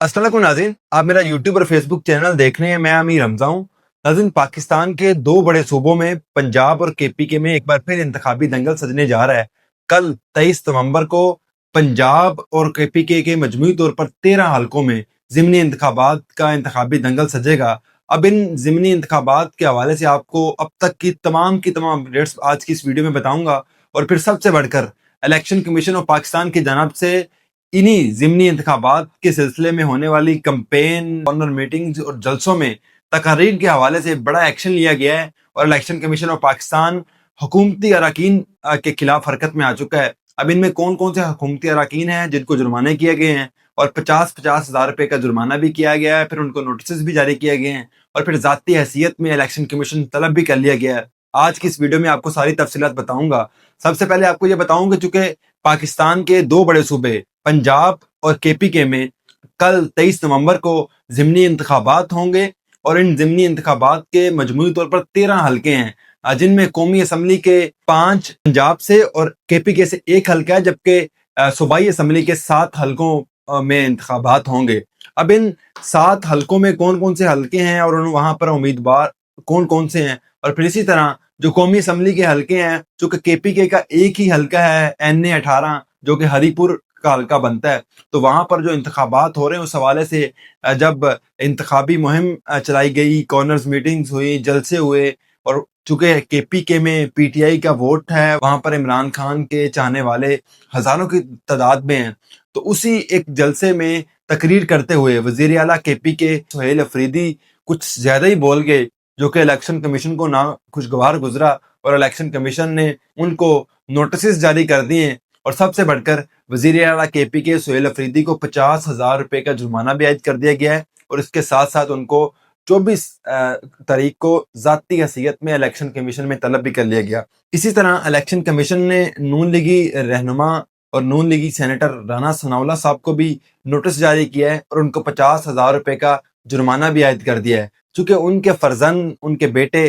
अस्सलाम वालेकुम नाज़रीन, आप मेरा यूट्यूब और फेसबुक चैनल देख रहे हैं। मैं अमीर हमजा हूँ। नाज़रीन, पाकिस्तान के दो बड़े सूबों में पंजाब और केपी में एक बार फिर इंतखाबी दंगल सजने जा रहा है। कल 23 नवंबर को पंजाब और केपी के मजमूई तौर पर 13 हलकों में ज़िमनी इंतखाबात का इंतखाबी दंगल सजेगा। अब इन ज़िमनी इंतखाबात के हवाले से आपको अब तक की तमाम अपडेट्स आज की इस वीडियो में बताऊंगा। और फिर सबसे बढ़कर इलेक्शन कमीशन ऑफ पाकिस्तान की जानब से इन्हीं ज़िमनी इंतखाबात के सिलसिले में होने वाली कैंपेन, कॉर्नर मीटिंग्स और जलसों में तकारीर के हवाले से बड़ा एक्शन लिया गया है और इलेक्शन कमीशन ऑफ पाकिस्तान हुकूमती अरकान के खिलाफ हरकत में आ चुका है। अब इनमें कौन कौन से हुकूमती अरकान हैं जिनको जुर्माने किए गए हैं और 50-50 हज़ार रुपये का जुर्माना भी किया गया है, फिर उनको नोटिस भी जारी किए गए हैं और फिर ज़ाती हैसियत में इलेक्शन कमीशन तलब भी कर लिया गया है। आज की इस वीडियो में आपको सारी तफसीलात बताऊंगा। सबसे पहले आपको ये बताऊं कि चूंकि पाकिस्तान के दो बड़े सूबे पंजाब और केपी में कल 23 नवंबर को ज़िमनी इंतखाबात होंगे और इन ज़िमनी इंतखाबात के मजमूई तौर पर 13 हलके हैं, जिनमें कौमी असम्बली के 5 पंजाब से और केपी से 1 हलका है, जबकि सूबाई असम्बली के 7 हलकों में इंतखाबात होंगे। अब इन 7 हलकों में कौन कौन से हलके हैं और वहां पर उम्मीदवार कौन कौन से हैं, और फिर इसी तरह जो कौमी असम्बली के हलके हैं, चूंकि केपी का एक ही हलका है NA 18 जो कि हरीपुर का हलका बनता है, तो वहां पर जो इंतखाबात हो रहे हैं उस हवाले से जब इंतखाबी मुहिम चलाई गई, कॉर्नर्स मीटिंग्स हुई, जलसे हुए, और चूंकि केपी में PTI का वोट है, वहां पर इमरान खान के चाहने वाले हजारों की तादाद में हैं, तो उसी एक जलसे में तकरीर करते हुए वजीर आला केपी के सुहेल अफरीदी कुछ ज्यादा ही बोल गए, जो कि इलेक्शन कमीशन को ना खुशगवार गुजरा और इलेक्शन कमीशन ने उनको नोटिस जारी कर दिए। और सबसे बढ़कर वजीर आला केपी के सुहेल अफरीदी को 50,000 रुपये का जुर्माना भी आयद कर दिया गया है और इसके साथ साथ उनको 24 तारीख को ज़ाती हैसियत में इलेक्शन कमीशन में तलब भी कर लिया गया। इसी तरह इलेक्शन कमीशन ने नून लीगी रहनुमा और नून लीगी सेनेटर राना सनाउल्लाह साहब को भी नोटिस जारी किया है और उनको 50,000 रुपये का जुर्माना भी आयद कर दिया है, चूँकि उनके फर्जंद, उनके बेटे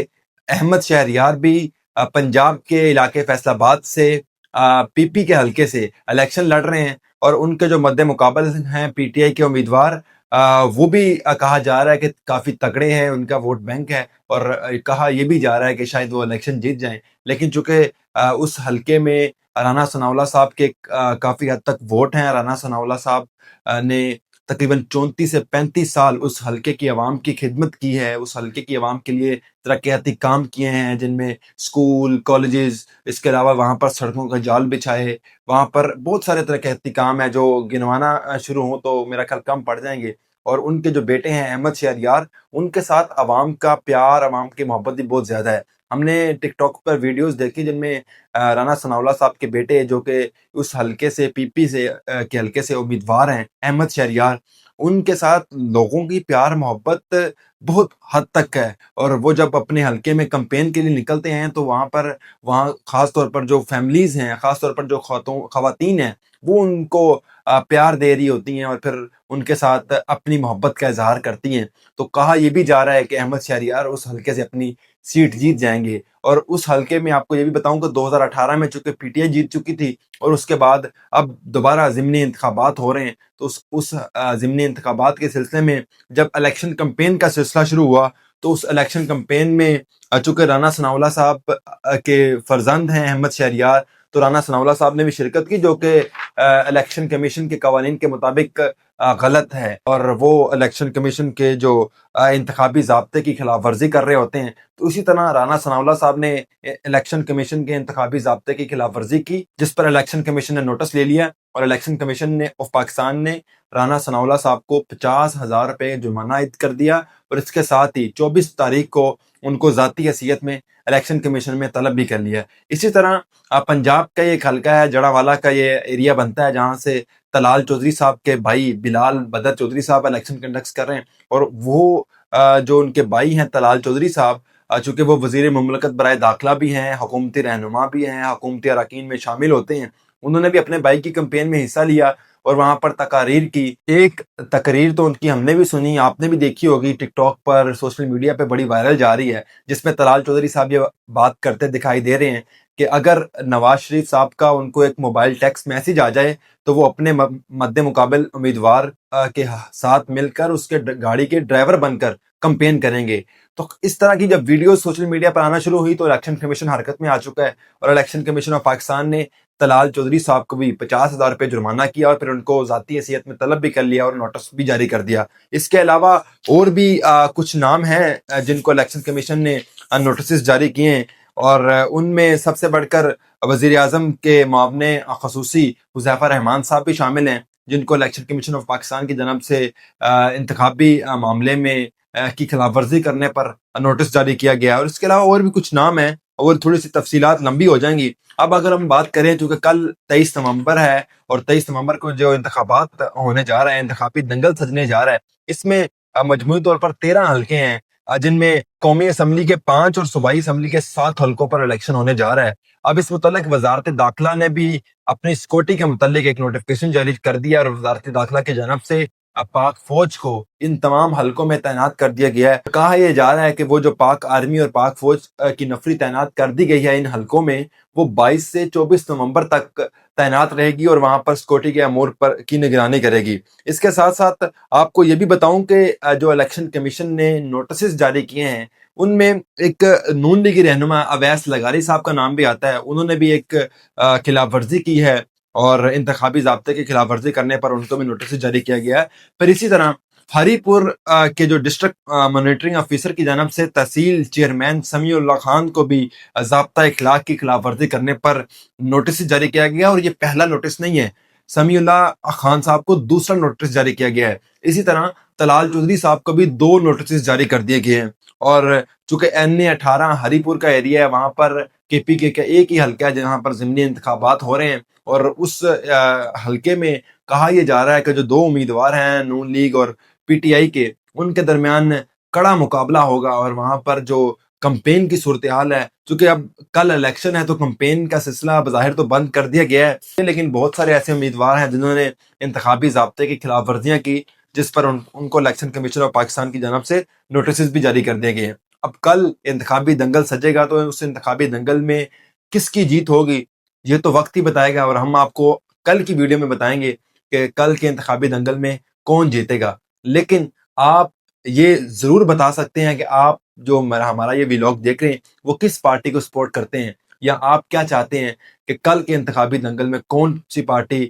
अहमद शहरियार भी पंजाब के इलाके फैसलाबाद से पीपी के हलके से इलेक्शन लड़ रहे हैं और उनके जो मद्दे मुकाबल हैं PTI के उम्मीदवार, वो भी कहा जा रहा है कि काफ़ी तगड़े हैं, उनका वोट बैंक है और कहा यह भी जा रहा है कि शायद वो इलेक्शन जीत जाएं। लेकिन चूंकि उस हलके में राना सनाउल्लाह साहब के काफ़ी हद तक वोट हैं, राना सनाउल्लाह साहब ने तकरीबन 34 से 35 साल उस हलके की आवाम की खिदमत की है, उस हलके की आवाम के लिए तरक्याती काम किए हैं, जिनमें स्कूल, कॉलेजेस, इसके अलावा वहाँ पर सड़कों का जाल बिछाए, वहाँ पर बहुत सारे तरक्याती काम है जो गिनवाना शुरू हो तो मेरा ख्याल कम पड़ जाएंगे। और उनके जो बेटे हैं अहमद शहरियार, उनके साथ आवाम का प्यार, आवाम की मोहब्बत भी बहुत ज़्यादा है। हमने टिकटॉक पर वीडियोस देखी जिनमें राना सनाउल्लाह साहब के बेटे, जो कि उस हलके से पीपी से के हलके से उम्मीदवार हैं, अहमद शहरियार, उनके साथ लोगों की प्यार मोहब्बत बहुत हद तक है। और वो जब अपने हलके में कैंपेन के लिए निकलते हैं तो वहाँ ख़ास तौर पर जो फैमिलीज़ हैं, ख़ास तौर पर जो ख़वातीन हैं, वो उनको प्यार दे रही होती हैं और फिर उनके साथ अपनी मोहब्बत का इज़हार करती हैं। तो कहा यह भी जा रहा है कि अहमद शहरियार उस हलके से अपनी सीट जीत जाएंगे। और उस हलके में आपको ये भी बताऊं कि 2018 में चूंकि PTI जीत चुकी थी और उसके बाद अब दोबारा ज़िमनी इंतखाबात हो रहे हैं, तो उस ज़िमनी इंतखाबात के सिलसिले में जब इलेक्शन कैंपेन का सिलसिला शुरू हुआ, तो उस इलेक्शन कैंपेन में चूंकि राना सनाउल्लाह साहब के फर्जंद हैं अहमद शहरियार, तो राना सनाउल्लाह साहब ने भी शिरकत की, जो कि इलेक्शन कमीशन के कवानीन के मुताबिक गलत है और वो इलेक्शन कमीशन के जो इंतखाबी ज़ाब्ते की खिलाफ वर्जी कर रहे होते हैं। तो इसी तरह राना सनाउल्लाह साहब ने इलेक्शन कमीशन के इंतखाबी ज़ाब्ते की खिलाफ वर्जी की, जिस पर इलेक्शन कमीशन ने नोटिस ले लिया और इलेक्शन कमीशन ने ऑफ पाकिस्तान ने राना सनाउल्लाह साहब को 50,000 रुपये जुर्माना आयद कर दिया और इसके साथ ही 24 तारीख को उनको ज़ाती हैसियत में इलेक्शन कमीशन में तलब भी कर लिया। इसी तरह पंजाब का एक हलका है, जड़ावाला का ये एरिया बनता है, जहाँ से तलाल चौधरी साहब के भाई बिलाल बदर चौधरी साहब इलेक्शन कंडक्ट कर रहे हैं। और वो जो उनके भाई हैं तलाल चौधरी साहब, चूँकि वो वज़ीर मुमलकत बराए दाखिला भी हैं, हुकूमती रहनुमा भी हैं, हुकूमती अरकान में शामिल होते हैं, उन्होंने भी अपने भाई की कैंपेन में हिस्सा लिया और वहाँ पर तकारीर की। एक तकरीर तो उनकी हमने भी सुनी, आपने भी देखी होगी, टिकटॉक पर, सोशल मीडिया पे बड़ी वायरल जा रही है, जिसमें तलाल चौधरी साहब ये बात करते दिखाई दे रहे हैं کہ اگر نواز شریف صاحب کا ان کو ایک موبائل ٹیکسٹ میسج آ جائے تو وہ اپنے مد مقابل امیدوار کے ساتھ مل کر اس کے گاڑی کے ڈرائیور بن کر کمپین کریں گے. تو اس طرح کی جب ویڈیو سوشل میڈیا پر آنا شروع ہوئی تو الیکشن کمیشن حرکت میں آ چکا ہے, اور الیکشن کمیشن آف پاکستان نے طلال چودھری صاحب کو بھی 50,000 روپے جرمانہ کیا اور پھر ان کو ذاتی حیثیت میں طلب بھی کر لیا اور نوٹس بھی جاری کر دیا. اس کے علاوہ اور بھی کچھ نام ہیں جن کو الیکشن کمیشن نے نوٹسز جاری کیے ہیں, اور ان میں سب سے بڑھ کر وزیر اعظم کے معاون خصوصی حذیفہ رحمان صاحب بھی شامل ہیں, جن کو الیکشن کمیشن آف پاکستان کی جانب سے انتخابی معاملے میں کی خلاف ورزی کرنے پر نوٹس جاری کیا گیا. اور اس کے علاوہ اور بھی کچھ نام ہیں اور تھوڑی سی تفصیلات لمبی ہو جائیں گی. اب اگر ہم بات کریں, چونکہ کل 23 نومبر ہے اور 23 نومبر کو جو انتخابات ہونے جا رہے ہیں, انتخابی دنگل سجنے جا رہا ہے, اس میں مجموعی طور پر 13 حلقے ہیں جن میں قومی اسمبلی کے 5 اور صوبائی اسمبلی کے 7 حلقوں پر الیکشن ہونے جا رہا ہے. اب اس متعلق وزارت داخلہ نے بھی اپنی سیکورٹی کے متعلق ایک نوٹیفکیشن جاری کر دیا, اور وزارت داخلہ کی جانب سے پاک فوج کو ان تمام حلقوں میں تعینات کر دیا گیا ہے. کہا یہ جا رہا ہے کہ وہ جو پاک آرمی اور پاک فوج کی نفری تعینات کر دی گئی ہے ان حلقوں میں, وہ 22 سے 24 نومبر تک تعینات رہے گی اور وہاں پر سیکورٹی کے امور پر کی نگرانی کرے گی. اس کے ساتھ ساتھ آپ کو یہ بھی بتاؤں کہ جو الیکشن کمیشن نے نوٹسز جاری کیے ہیں ان میں ایک نون لیگی رہنما اویس لغاری صاحب کا نام بھی آتا ہے. انہوں نے بھی ایک خلاف ورزی کی ہے اور انتخابی ضابطے کی خلاف ورزی کرنے پر ان کو بھی نوٹس جاری کیا گیا ہے. پھر اسی طرح ہری پور کے جو ڈسٹرکٹ مانیٹرنگ آفیسر کی جانب سے تحصیل چیئرمین سمیع اللہ خان کو بھی ضابطہ اخلاق کی خلاف ورزی کرنے پر نوٹس جاری کیا گیا, اور یہ پہلا نوٹس نہیں ہے, سمیع اللہ خان صاحب کو دوسرا نوٹس جاری کیا گیا ہے. اسی طرح طلال چودھری صاحب کو بھی 2 نوٹسز جاری کر دیے گئے ہیں. اور چونکہ NA18 ہری پور کا ایریا ہے, وہاں پر KPK کا ایک ہی حلقہ ہے جہاں پر ضمنی انتخابات ہو رہے ہیں, اور اس حلقے میں کہا یہ جا رہا ہے کہ جو 2 امیدوار ہیں نون لیگ اور PTI کے, ان کے درمیان کڑا مقابلہ ہوگا, اور وہاں پر جو کمپین کی صورتحال ہے, چونکہ اب کل الیکشن ہے تو کمپین کا سلسلہ بظاہر تو بند کر دیا گیا ہے, لیکن بہت سارے ایسے امیدوار ہیں جنہوں نے انتخابی ضابطے کی خلاف ورزیاں کی, جس پر ان کو الیکشن کمیشن آف پاکستان کی جانب سے نوٹسز بھی جاری کر دیے گئے ہیں. اب کل انتخابی دنگل سجے گا تو اس انتخابی دنگل میں کس کی جیت ہوگی یہ تو وقت ہی بتائے گا, اور ہم آپ کو کل کی ویڈیو میں بتائیں گے کہ کل کے انتخابی دنگل میں کون جیتے گا. لیکن آپ یہ ضرور بتا سکتے ہیں کہ آپ جو ہمارا یہ ویلاگ دیکھ رہے ہیں وہ کس پارٹی کو سپورٹ کرتے ہیں, یا آپ کیا چاہتے ہیں کہ کل کے انتخابی دنگل میں کون سی پارٹی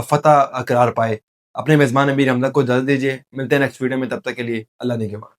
فتح قرار پائے. اپنے میزبان امیر حمزہ کو اجازت دیجیے, ملتے ہیں نیکسٹ ویڈیو میں, تب تک کے لیے اللہ نگہبان.